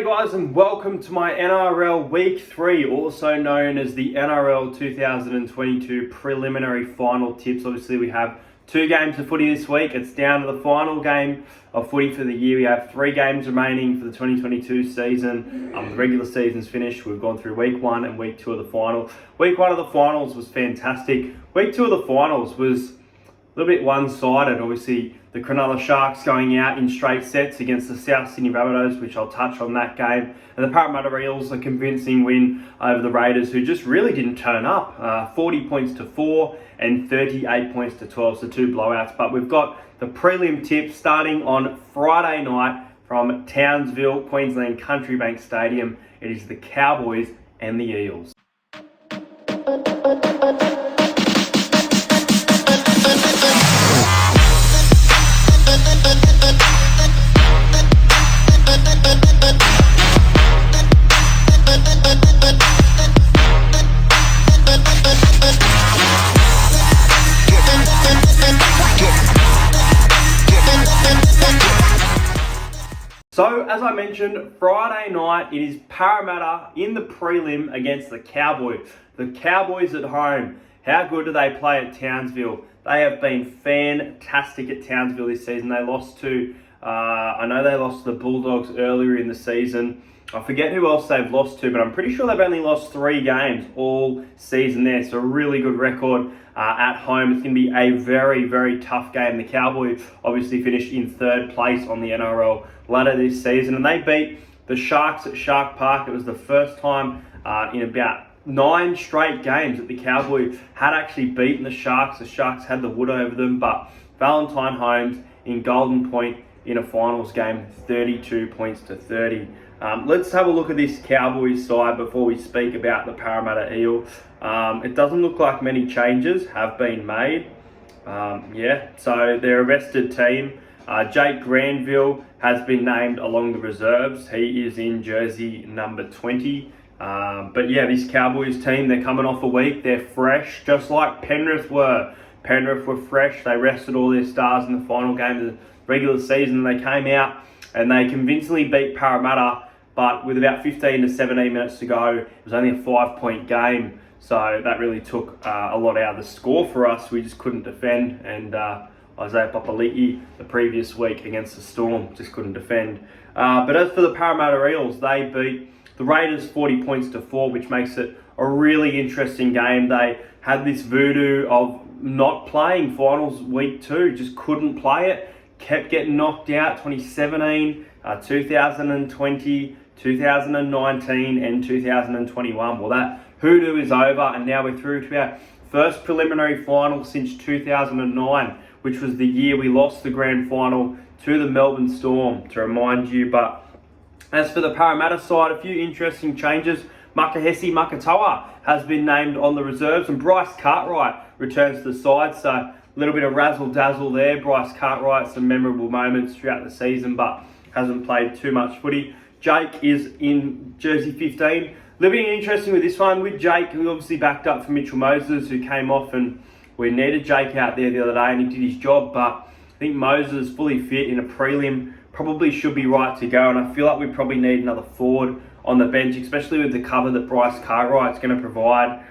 Hey guys, and welcome to my NRL Week 3, also known as the NRL 2022 preliminary final tips. Obviously we have 2 games of footy this week. It's down to the final game of footy for the year. We have 3 games remaining for the 2022 season. The regular season's finished. We've gone through week 1 and week 2 of the final. Week 1 of the finals was fantastic. Week 2 of the finals was a little bit one-sided. Obviously, the Cronulla Sharks going out in straight sets against the South Sydney Rabbitohs, which I'll touch on that game. And the Parramatta Eels, a convincing win over the Raiders, who just really didn't turn up. 40 points to 4 and 38 points to 12, so 2 blowouts. But we've got the prelim tips starting on Friday night from Townsville, Queensland Country Bank Stadium. It is the Cowboys and the Eels. So, as I mentioned, Friday night, it is Parramatta in the prelim against the Cowboys. The Cowboys at home. How good do they play at Townsville? They have been fantastic at Townsville this season. They lost to, I know they lost to the Bulldogs earlier in the season. I forget who else they've lost to, but I'm pretty sure they've only lost 3 games all season there. So a really good record at home. It's going to be a very, very tough game. The Cowboys obviously finished in 3rd place on the NRL ladder this season, and they beat the Sharks at Shark Park. It was the first time in about 9 straight games that the Cowboys had actually beaten the Sharks. The Sharks had the wood over them, but Valentine Holmes in Golden Point in a finals game, 32 points to 30. Let's have a look at this Cowboys side before we speak about the Parramatta Eel. It doesn't look like many changes have been made. So they're a rested team. Jake Granville has been named along the reserves. He is in jersey number 20. But yeah, this Cowboys team, they're coming off a week. They're fresh, just like Penrith were. Penrith were fresh. They rested all their stars in the final game of the regular season. They came out and they convincingly beat Parramatta, but with about 15 to 17 minutes to go, it was only a 5-point game. So that really took a lot out of the score for us. We just couldn't defend. And Isaiah Papali'i the previous week against the Storm just couldn't defend. But as for the Parramatta Eels, they beat the Raiders 40 points to 4, which makes it a really interesting game. They had this voodoo of not playing finals week 2, just couldn't play it. Kept getting knocked out 2017, 2020, 2019 and 2021. Well, that hoodoo is over, and now we're through to our first preliminary final since 2009, which was the year we lost the grand final to the Melbourne Storm, to remind you. But as for the Parramatta side, a few interesting changes. Makahesi Makatoa has been named on the reserves, and Bryce Cartwright returns to the side. So a little bit of razzle-dazzle there. Bryce Cartwright, some memorable moments throughout the season, but hasn't played too much footy. Jake is in jersey 15. A little bit interesting with this one. With Jake, we obviously backed up for Mitchell Moses, who came off, and we needed Jake out there the other day, and he did his job. But I think Moses, fully fit in a prelim, probably should be right to go. And I feel like we probably need another forward on the bench, especially with the cover that Bryce Cartwright's going to provide.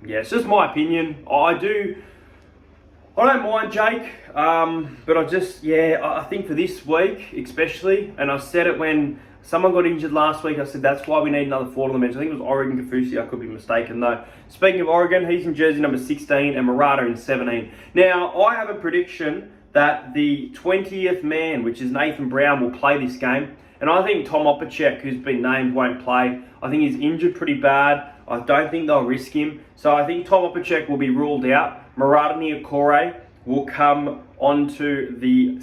It's just my opinion. I don't mind Jake, but I think for this week especially, and I said it when someone got injured last week, I said that's why we need another forward on the bench. I think it was Oregon Kafusi, I could be mistaken though. Speaking of Oregon, he's in jersey number 16 and Murata in 17. Now, I have a prediction that the 20th man, which is Nathan Brown, will play this game. And I think Tom Opacek, who's been named, won't play. I think he's injured pretty bad. I don't think they'll risk him. So I think Tom Opacek will be ruled out. Murata Niokore will come onto the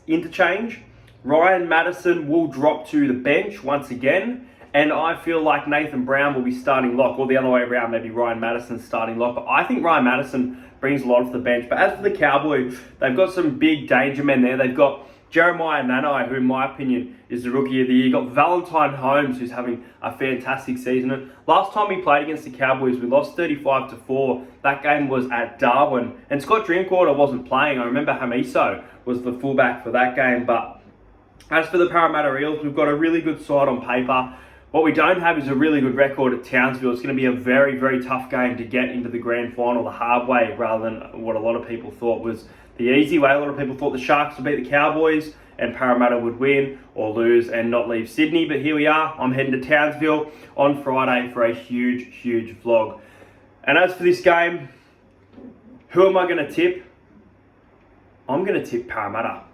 interchange. Ryan Madison will drop to the bench once again. And I feel like Nathan Brown will be starting lock, or the other way around, maybe Ryan Madison starting lock. But I think Ryan Madison brings a lot off the bench. But as for the Cowboys, they've got some big danger men there. They've got Jeremiah Nanai, who in my opinion is the rookie of the year. Got Valentine Holmes, who's having a fantastic season. And last time we played against the Cowboys, we lost 35-4. That game was at Darwin. And Scott Drinkwater wasn't playing. I remember Hamiso was the fullback for that game. But As for the Parramatta Eels, we've got a really good side on paper. What we don't have is a really good record at Townsville. It's going to be a very, very tough game to get into the grand final the hard way rather than what a lot of people thought was the easy way. A lot of people thought the Sharks would beat the Cowboys and Parramatta would win or lose and not leave Sydney. But here we are. I'm heading to Townsville on Friday for a huge, huge vlog. And as for this game, who am I going to tip? I'm going to tip Parramatta.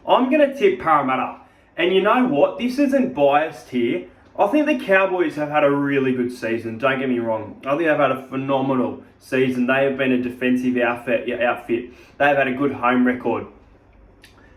I'm going to tip Parramatta. And you know what? This isn't biased here. I think the Cowboys have had a really good season. Don't get me wrong. I think they've had a phenomenal season. They have been a defensive outfit. They have had a good home record.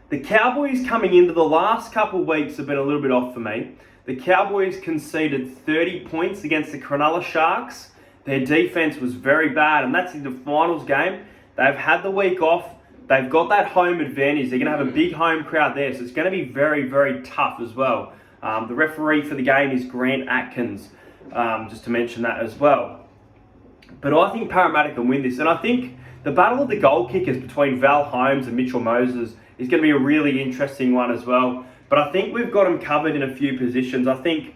The Cowboys coming into the last couple of weeks have been a little bit off for me. The Cowboys conceded 30 points against the Cronulla Sharks. Their defense was very bad, and that's in the finals game. They've had the week off. They've got that home advantage. They're going to have a big home crowd there, so it's going to be very, very tough as well. The referee for the game is Grant Atkins, just to mention that as well. But I think Parramatta can win this, and I think the battle of the goal kickers between Val Holmes and Mitchell Moses is going to be a really interesting one as well. But I think we've got them covered in a few positions. I think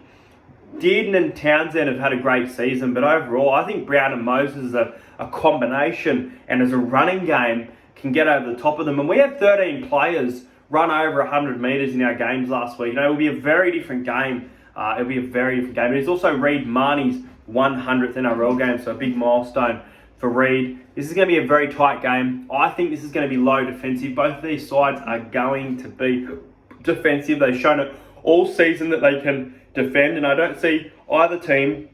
Dearden and Townsend have had a great season, but overall, I think Brown and Moses as a combination and as a running game can get over the top of them. And we had 13 players run over 100 metres in our games last week. You know, it'll be a very different game. It is also Reid Marnie's 100th NRL game, so a big milestone for Reid. This is going to be a very tight game. I think this is going to be low defensive. Both of these sides are going to be defensive. They've shown it all season that they can defend, and I don't see either team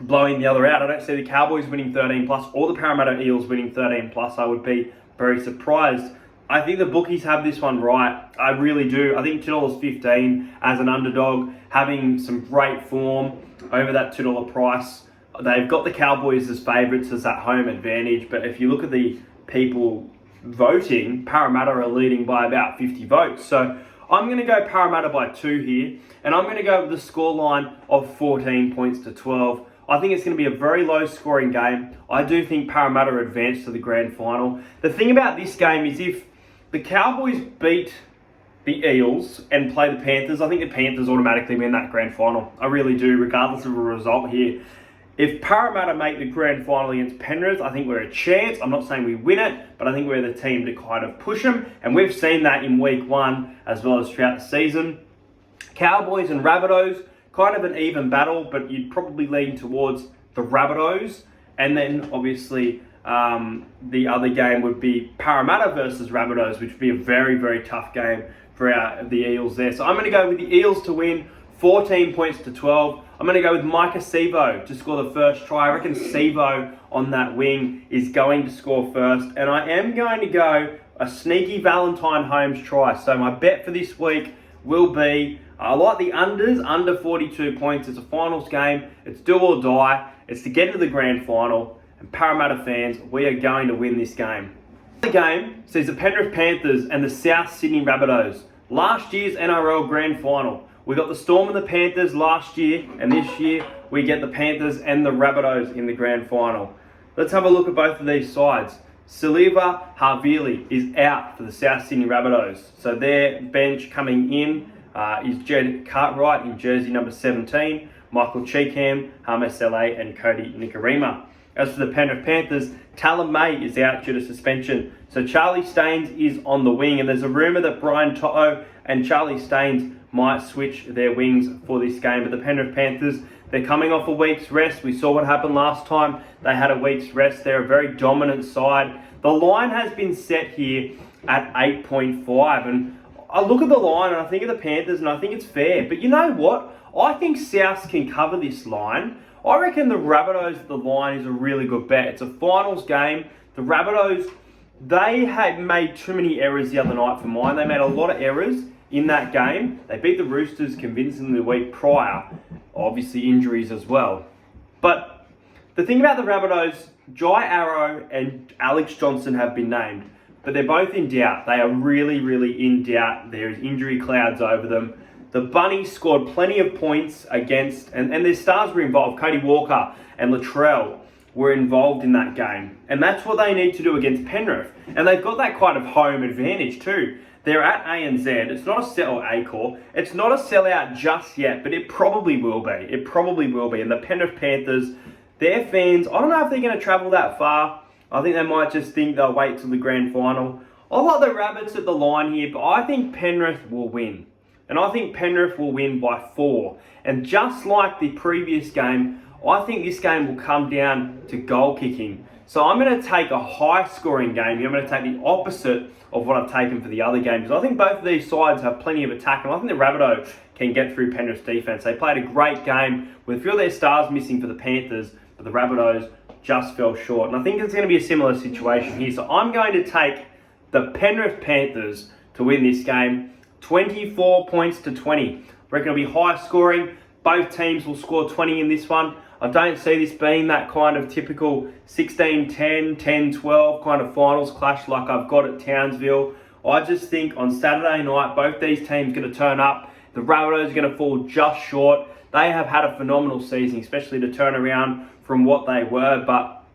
blowing the other out. I don't see the Cowboys winning 13 plus or the Parramatta Eels winning 13 plus. I would be very surprised. I think the bookies have this one right. I really do. I think $2.15 as an underdog, having some great form over that $2 price. They've got the Cowboys as favourites as that home advantage, but if you look at the people voting, Parramatta are leading by about 50 votes. So I'm going to go Parramatta by 2 here, and I'm going to go with the scoreline of 14 points to 12. I think it's going to be a very low scoring game. I do think Parramatta advance to the grand final. The thing about this game is if the Cowboys beat the Eels and play the Panthers, I think the Panthers automatically win that grand final. I really do, regardless of a result here. If Parramatta make the grand final against Penrith, I think we're a chance. I'm not saying we win it, but I think we're the team to kind of push them. And we've seen that in week 1 as well as throughout the season. Cowboys and Rabbitohs, kind of an even battle, but you'd probably lean towards the Rabbitohs. And then obviously the other game would be Parramatta versus Rabbitohs, which would be a very, very tough game for the Eels there. So I'm going to go with the Eels to win 14 points to 12. I'm going to go with Micah Sevo to score the first try. I reckon Sevo on that wing is going to score first. And I am going to go a sneaky Valentine Holmes try. So my bet for this week will be, I like the unders, under 42 points. It's a finals game. It's do or die. It's to get into the grand final. And Parramatta fans, we are going to win this game. The game sees the Penrith Panthers and the South Sydney Rabbitohs. Last year's NRL grand final. We got the Storm and the Panthers last year, and this year we get the Panthers and the Rabbitohs in the grand final. Let's have a look at both of these sides. Siliva Havili is out for the South Sydney Rabbitohs. So their bench coming in is Jed Cartwright in jersey number 17, Michael Cheekham, Hamas LA, and Cody Nikorima. As for the Penrith Panthers, Talon May is out due to suspension. So Charlie Staines is on the wing, and there's a rumour that Brian To'o and Charlie Staines might switch their wings for this game. But the Penrith Panthers, they're coming off a week's rest. We saw what happened last time. They had a week's rest. They're a very dominant side. The line has been set here at 8.5. And I look at the line and I think of the Panthers and I think it's fair. But you know what? I think Souths can cover this line. I reckon the Rabbitohs, the line is a really good bet. It's a finals game. The Rabbitohs, they had made too many errors the other night for mine. They made a lot of errors in that game. They beat the Roosters convincingly the week prior. Obviously injuries as well. But the thing about the Rabbitohs, Jai Arrow and Alex Johnson have been named. But they're both in doubt. They are really, really in doubt. There's injury clouds over them. The Bunnies scored plenty of points against, and their stars were involved. Cody Walker and Latrell were involved in that game. And that's what they need to do against Penrith. And they've got that kind of home advantage too. They're at ANZ. It's not a Accor. It's not a sellout just yet, but it probably will be. It probably will be. And the Penrith Panthers, their fans, I don't know if they're going to travel that far. I think they might just think they'll wait till the grand final. I like the Rabbits at the line here, but I think Penrith will win. And I think Penrith will win by 4. And just like the previous game, I think this game will come down to goal kicking. So I'm going to take a high-scoring game. I'm going to take the opposite of what I've taken for the other games. I think both of these sides have plenty of attack, and I think the Rabbitohs can get through Penrith's defence. They played a great game with a few of their stars missing for the Panthers, but the Rabbitohs just fell short. And I think it's going to be a similar situation here. So I'm going to take the Penrith Panthers to win this game, 24 points to 20. I reckon it'll be high-scoring. Both teams will score 20 in this one. I don't see this being that kind of typical 16-10, 10-12 kind of finals clash like I've got at Townsville. I just think on Saturday night, both these teams are going to turn up. The Rabbitohs are going to fall just short. They have had a phenomenal season, especially to turn around from what they were. But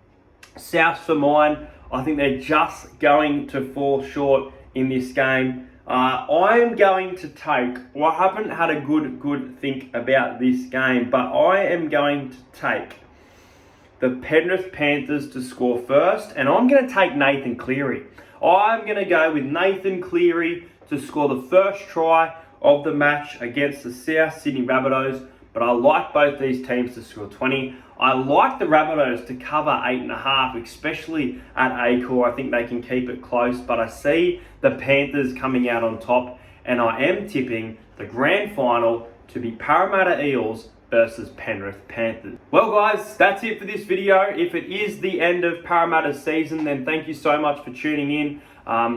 South for mine, I think they're just going to fall short in this game. I am going to take, well, I haven't had a good think about this game, but I am going to take the Penrith Panthers to score first, and I'm going to take Nathan Cleary. I'm going to go with Nathan Cleary to score the first try of the match against the South Sydney Rabbitohs, but I like both these teams to score 20. I like the Rabbitohs to cover 8.5, especially at Accor. I think they can keep it close, but I see the Panthers coming out on top, and I am tipping the grand final to be Parramatta Eels versus Penrith Panthers. Well guys, that's it for this video. If it is the end of Parramatta's season, then thank you so much for tuning in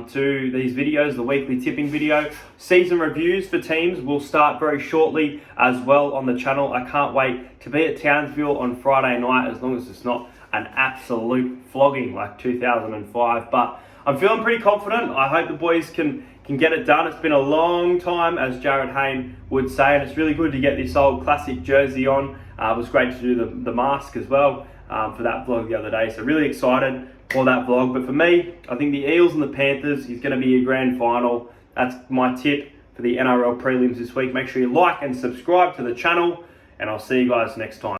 to these videos, the weekly tipping video. Season reviews for teams will start very shortly as well on the channel. I can't wait to be at Townsville on Friday night, as long as it's not an absolute flogging like 2005. But I'm feeling pretty confident. I hope the boys can get it done. It's been a long time, as Jared Hayne would say, and it's really good to get this old classic jersey on. It was great to do the mask as well for that vlog the other day. So really excited for that vlog. But for me, I think the Eels and the Panthers is going to be a grand final. That's my tip for the NRL prelims this week. Make sure you like and subscribe to the channel, and I'll see you guys next time.